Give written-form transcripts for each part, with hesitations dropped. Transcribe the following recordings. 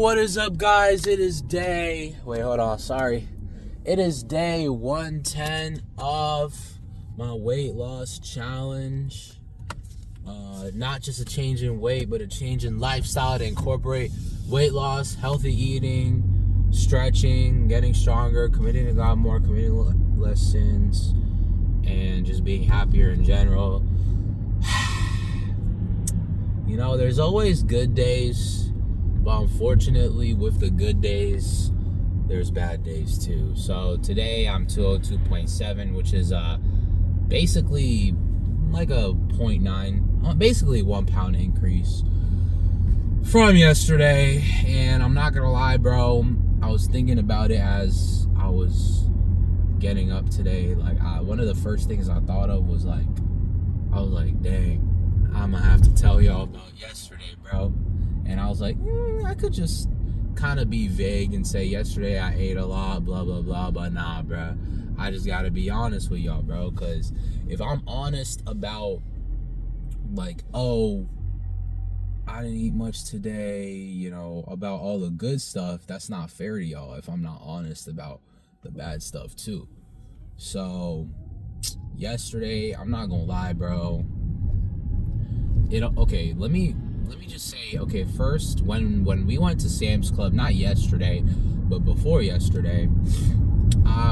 what is up, guys? It is day... Wait, hold on. Sorry. It is day 110 of my weight loss challenge. Not just a change in weight, but a change in lifestyle to incorporate weight loss, healthy eating, stretching, getting stronger, committing to God more, committing less sins, and just being happier in general. You know, there's always good days, but unfortunately with the good days, there's bad days too. So today I'm 202.7, which is basically like a 0.9, basically 1 pound increase from yesterday. And I'm not gonna lie, bro, I was thinking about it as I was getting up today. Like, one of the first things I thought of was like, I was like, dang, I'm gonna have to tell y'all about yesterday, bro. And I was like, I could just kind of be vague and say yesterday I ate a lot, blah, blah, blah. But nah, bro. I just got to be honest with y'all, bro. Because if I'm honest about, like, oh, I didn't eat much today, you know, about all the good stuff, that's not fair to y'all if I'm not honest about the bad stuff, too. So, yesterday, I'm not going to lie, bro. Okay, let me just say, okay, first, when we went to Sam's Club, not yesterday, but before yesterday,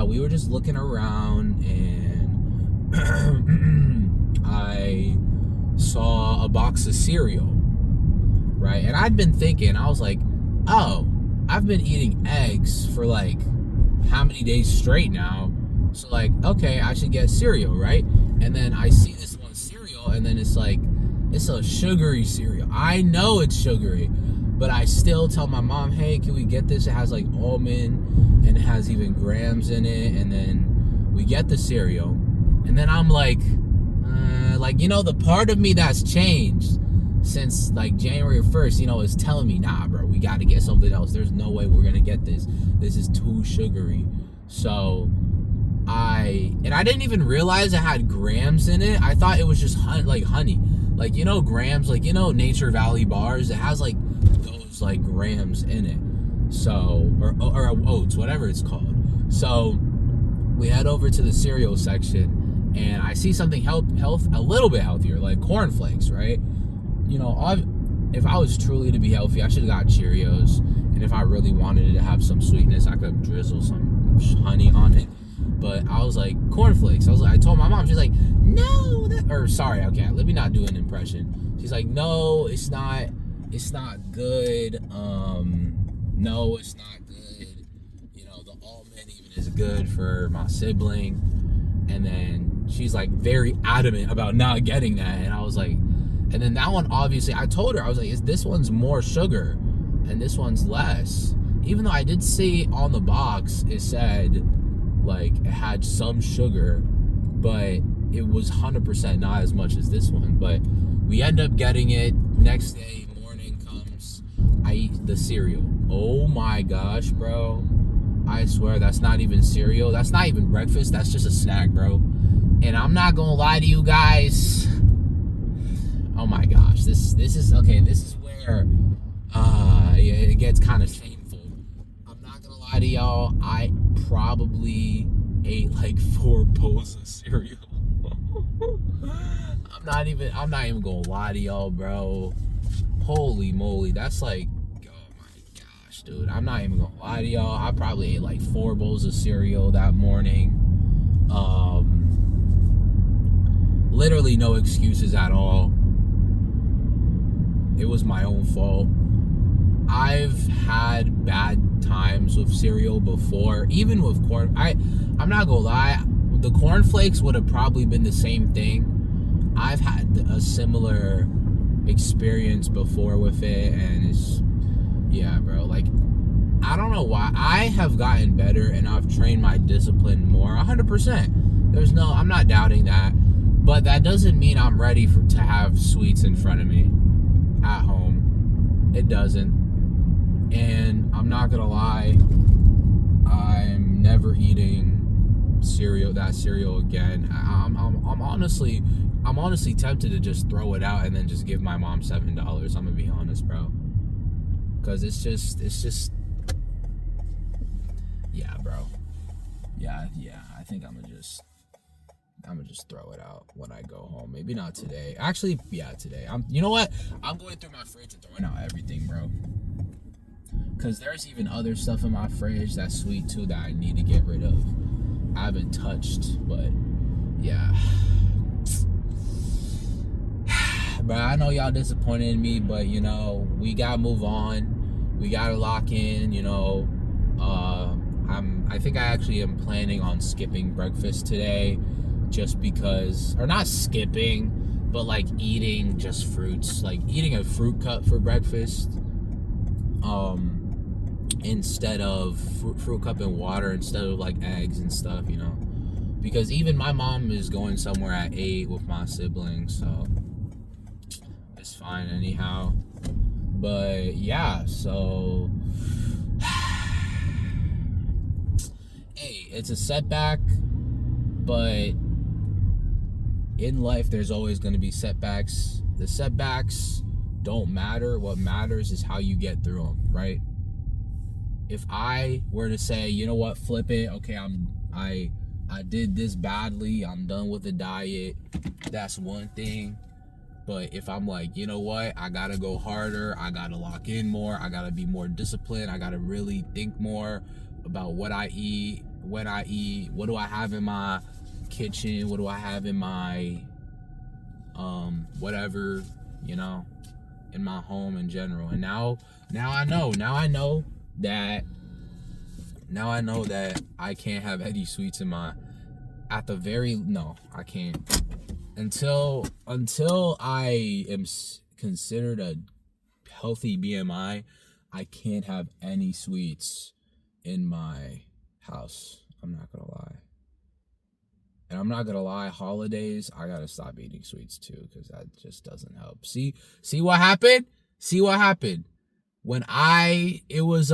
we were just looking around, and I saw a box of cereal, right? And I'd been thinking, I was like, oh, I've been eating eggs for like how many days straight now, so like, okay, I should get cereal, right? And then I see this one cereal, and then it's like, it's a sugary cereal. I know it's sugary, but I still tell my mom, hey, can we get this? It has like almond, and it has even grams in it. And then we get the cereal, and then I'm like, you know, the part of me that's changed since like January 1st, you know, is telling me, nah, bro, we got to get something else. There's no way we're gonna get this. This is too sugary. So I didn't even realize it had grams in it. I thought it was just honey. Like, you know, grams, like, you know, Nature Valley bars, it has like those like grams in it. So, or oats, whatever it's called. So we head over to the cereal section, and I see something health a little bit healthier, like cornflakes, right? You know, if I was truly to be healthy, I should have got Cheerios. And if I really wanted it to have some sweetness, I could drizzle some honey on it. But I was like, cornflakes. I told my mom, she's like, no, okay, let me not do an impression. She's like, no, it's not good. No, it's not good. You know, the almond even is good for my sibling. And then she's like very adamant about not getting that. And I was like, and then that one, obviously, I told her, I was like, this one's more sugar and this one's less. Even though I did see on the box, it said, like, it had some sugar, but it was 100% not as much as this one. But we end up getting it. Next day, morning comes, I eat the cereal. Oh my gosh, bro. I swear that's not even cereal. That's not even breakfast. That's just a snack, bro. And I'm not gonna lie to you guys. Oh my gosh. This is okay. This is where it gets kind of shameful. I'm not gonna lie to y'all. I probably ate like 4 bowls of cereal. I'm not even gonna lie to y'all, bro. Holy moly, that's like, oh my gosh, dude. I'm not even gonna lie to y'all. I probably ate like 4 bowls of cereal that morning. Literally no excuses at all. It was my own fault. I've had bad times with cereal before, even with corn. I'm not gonna lie, the cornflakes would have probably been the same thing. I've had a similar experience before with it, and it's, yeah, bro, like, I don't know why. I have gotten better, and I've trained my discipline more, 100%. I'm not doubting that, but that doesn't mean I'm ready to have sweets in front of me at home. It doesn't. And I'm not gonna lie, I'm never eating that cereal again. I'm honestly tempted to just throw it out and then just give my mom $7. I'm gonna be honest, bro. Because it's just, yeah, bro. Yeah, I think I'm gonna just throw it out when I go home. Maybe not today. Actually, yeah, today. You know what? I'm going through my fridge and throwing out everything, bro. Because there's even other stuff in my fridge that's sweet too that I need to get rid of. I haven't touched, but yeah. But I know y'all disappointed in me, but you know, we gotta move on. We gotta lock in, you know. I think I actually am planning on skipping breakfast today, just because, or not skipping, but like eating just fruits, like eating a fruit cup for breakfast, instead of fruit cup and water, instead of like eggs and stuff, you know, because even my mom is going somewhere at 8 with my siblings, so it's fine anyhow. But yeah, so hey, it's a setback, but in life there's always going to be setbacks. The setbacks don't matter. What matters is how you get through them, right? If I were to say, you know what, flip it, okay, I did this badly, I'm done with the diet, that's one thing. But if I'm like, you know what, I gotta go harder, I gotta lock in more, I gotta be more disciplined, I gotta really think more about what I eat, when I eat, what do I have in my kitchen, what do I have in my whatever, you know, in my home in general. And now I know that I can't have any sweets in my, I can't. Until I am considered a healthy BMI, I can't have any sweets in my house. I'm not gonna lie. And I'm not gonna lie, holidays, I gotta stop eating sweets too, because that just doesn't help. See what happened? See what happened? When it was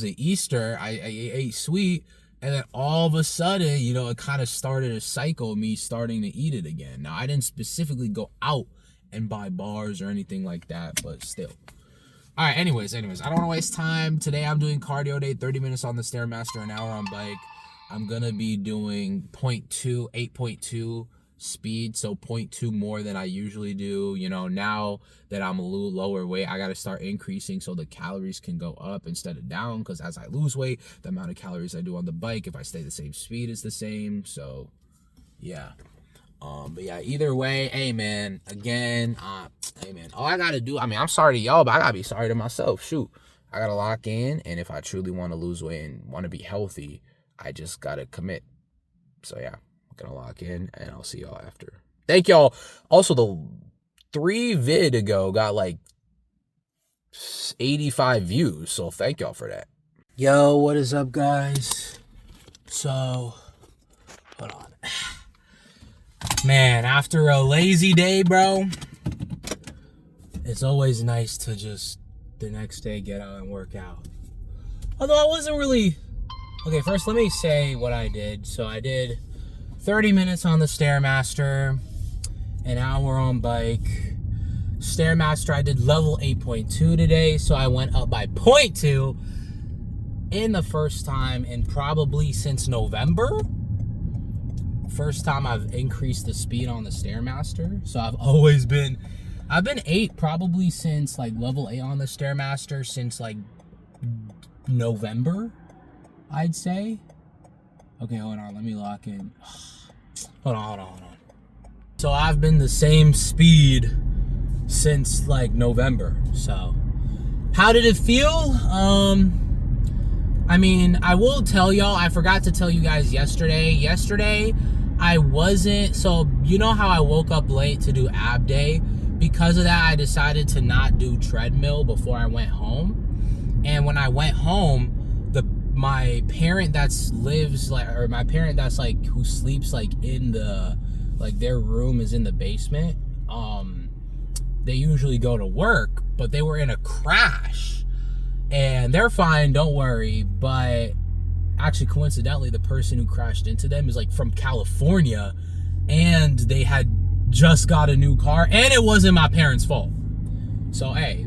Easter, I ate sweet, and then all of a sudden, you know, it kind of started a cycle of me starting to eat it again. Now, I didn't specifically go out and buy bars or anything like that, but still. All right, anyways, I don't want to waste time. Today I'm doing cardio day, 30 minutes on the Stairmaster, an hour on bike. I'm going to be doing 8.2 speed, so 0.2 more than I usually do. You know, now that I'm a little lower weight, I got to start increasing so the calories can go up instead of down, because as I lose weight, the amount of calories I do on the bike, if I stay the same speed, is the same. So yeah. But yeah, either way, hey man, again, hey man, all I gotta do, I mean, I'm sorry to y'all, but I gotta be sorry to myself. Shoot, I gotta lock in, and if I truly want to lose weight and want to be healthy, I just gotta commit. So yeah, I'm gonna lock in, and I'll see y'all after. Thank y'all. Also, the 3 vid ago got like 85 views, so thank y'all for that. Yo, what is up, guys? So, hold on. Man, after a lazy day, bro, it's always nice to just the next day get out and work out. Although I wasn't really... Okay, first let me say what I did. So I did 30 minutes on the Stairmaster, an hour on bike. Stairmaster, I did level 8.2 today, so I went up by 0.2 in the first time in probably since November. First time I've increased the speed on the Stairmaster. So I've been 8 probably since like level 8 on the Stairmaster since like November, I'd say. Okay, hold on, let me lock in. Hold on. So I've been the same speed since like November. So how did it feel? I mean, I will tell y'all, I forgot to tell you guys yesterday I wasn't, so you know how I woke up late to do ab day? Because of that, I decided to not do treadmill before I went home. And when I went home, my parent that's like who sleeps like in the, like their room is in the basement. They usually go to work, but they were in a crash. And they're fine, don't worry, but actually, coincidentally, the person who crashed into them is like from California, and they had just got a new car, and it wasn't my parents' fault. So hey,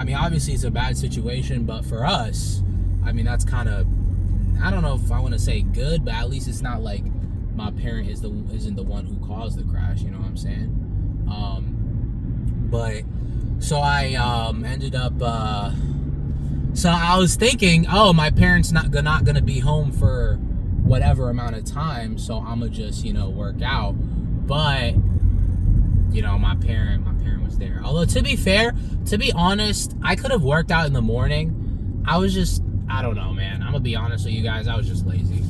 I mean, obviously it's a bad situation, but for us, I mean, that's kind of, I don't know if I want to say good, but at least it's not like my parent isn't the one who caused the crash. You know what I'm saying? But so I ended up. So I was thinking, oh, my parents not gonna be home for whatever amount of time, so I'ma just work out. But my parent was there. Although to be honest, I could have worked out in the morning. I don't know, man. I'm gonna be honest with you guys. I was just lazy,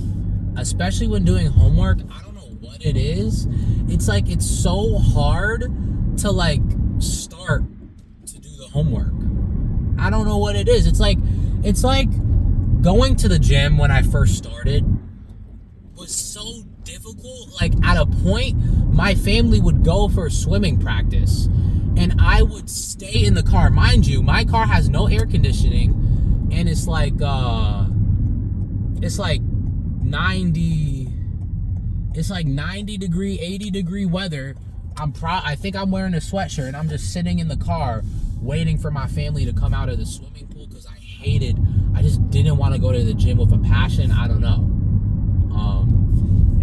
especially when doing homework. I don't know what it is. It's like it's so hard to like start to do the homework. I don't know what it is. It's like going to the gym when I first started was so difficult. Like at a point, my family would go for swimming practice and I would stay in the car. Mind you, my car has no air conditioning and it's like 90 degree, 80 degree weather. I think I'm wearing a sweatshirt and I'm just sitting in the car waiting for my family to come out of the swimming pool because I just didn't want to go to the gym with a passion. I don't know.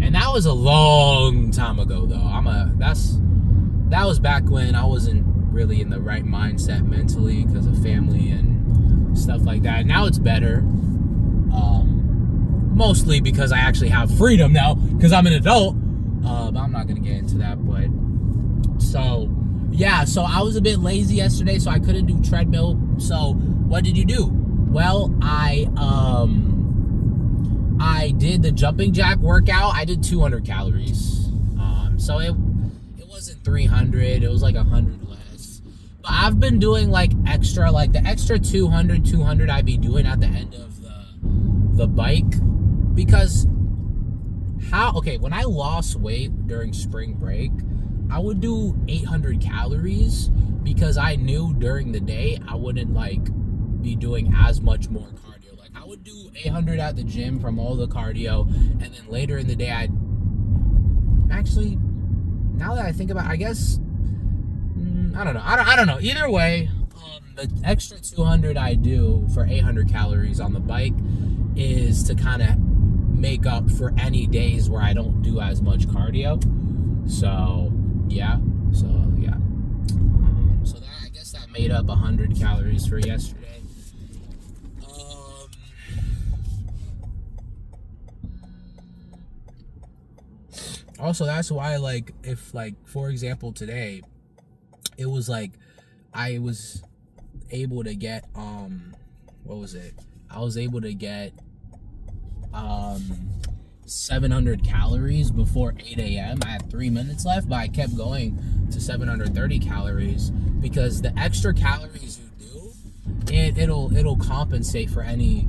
And that was a long time ago though. That was back when I wasn't really in the right mindset mentally because of family and stuff like that. Now it's better. Mostly because I actually have freedom now because I'm an adult. But I'm not gonna get into that. But so I was a bit lazy yesterday, so I couldn't do treadmill. So what did you do? Well, I did the jumping jack workout. I did 200 calories. So it wasn't 300. It was like 100 less. But I've been doing like the extra 200 I'd be doing at the end of the bike because when I lost weight during spring break, I would do 800 calories because I knew during the day I wouldn't be doing as much more cardio. Like I would do 800 at the gym from all the cardio, and then later in the day now that I think about it, I guess I don't know. I don't know. Either way, the extra 200 I do for 800 calories on the bike is to kind of make up for any days where I don't do as much cardio. So I guess that made up 100 calories for yesterday. Also, that's why, if for example today, it was I was able to get what was it? I was able to get 700 calories before 8 a.m. I had 3 minutes left, but I kept going to 730 calories because the extra calories you do, it'll compensate for any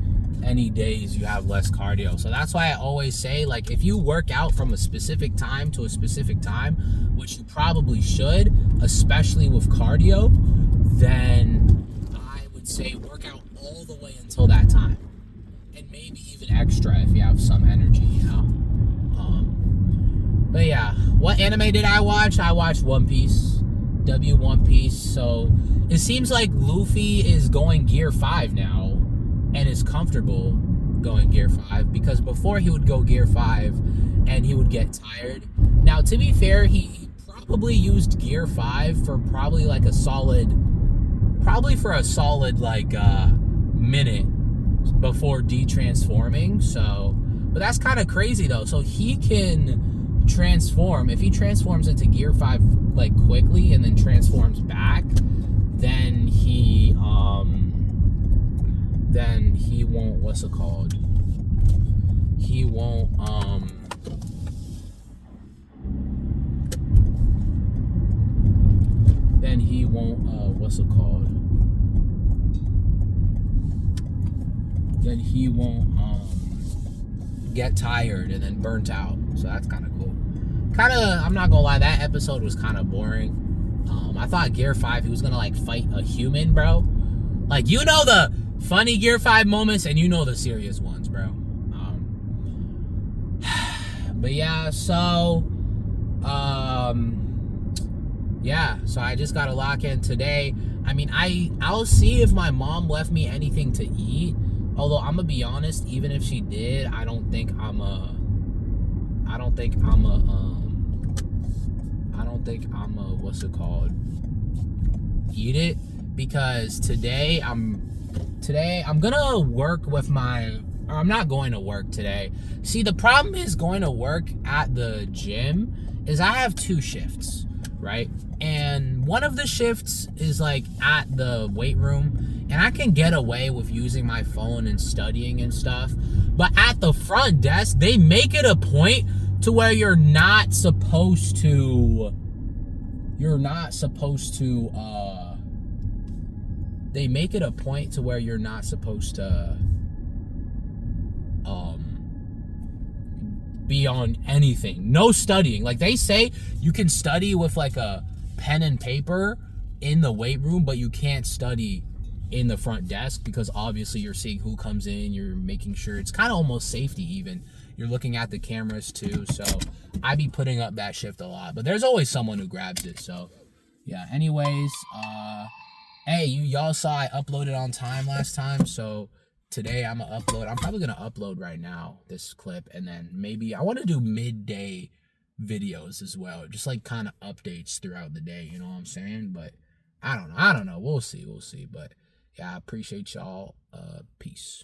days you have less cardio. So that's why I always say, if you work out from a specific time to a specific time, which you probably should, especially with cardio, then I would say work out all the way until that time. And maybe even extra if you have some energy, But yeah, what anime did I watch? I watched One Piece. One Piece. So it seems like Luffy is going Gear 5 now and is comfortable going Gear 5 because before he would go Gear 5 and he would get tired. Now, to be fair, he probably used Gear 5 for probably a solid minute before de-transforming. So, but that's kind of crazy though. So he can transform. If he transforms into Gear 5 quickly and then transforms back, then he won't, what's it called? He won't get tired and then burnt out. So that's kind of cool. I'm not gonna lie, that episode was kind of boring. I thought Gear 5 he was gonna fight a human, bro. The funny Gear 5 moments and the serious ones, bro. But yeah, so so I just gotta lock in today. I mean, I'll see if my mom left me anything to eat. Although I'm gonna be honest, even if she did, I don't think I'm a what's it called? Eat it, because today I'm gonna work with or I'm not going to work today. See, the problem is going to work at the gym is I have 2 shifts, right? And one of the shifts is like at the weight room, and I can get away with using my phone and studying and stuff. But at the front desk, they make it a point to where you're not supposed to they make it a point to where you're not supposed to be on anything. No studying. Like, they say you can study with like a pen and paper in the weight room, but you can't study in the front desk, because obviously you're seeing who comes in, you're making sure it's kind of almost safety even. You're looking at the cameras too. So I be putting up that shift a lot, but there's always someone who grabs it. So yeah, anyways, hey, y'all saw I uploaded on time last time, so today I'm probably gonna upload right now this clip, and then maybe I want to do midday videos as well, just like kind of updates throughout the day, you know what I'm saying? But I don't know, we'll see, but yeah, I appreciate y'all. Peace.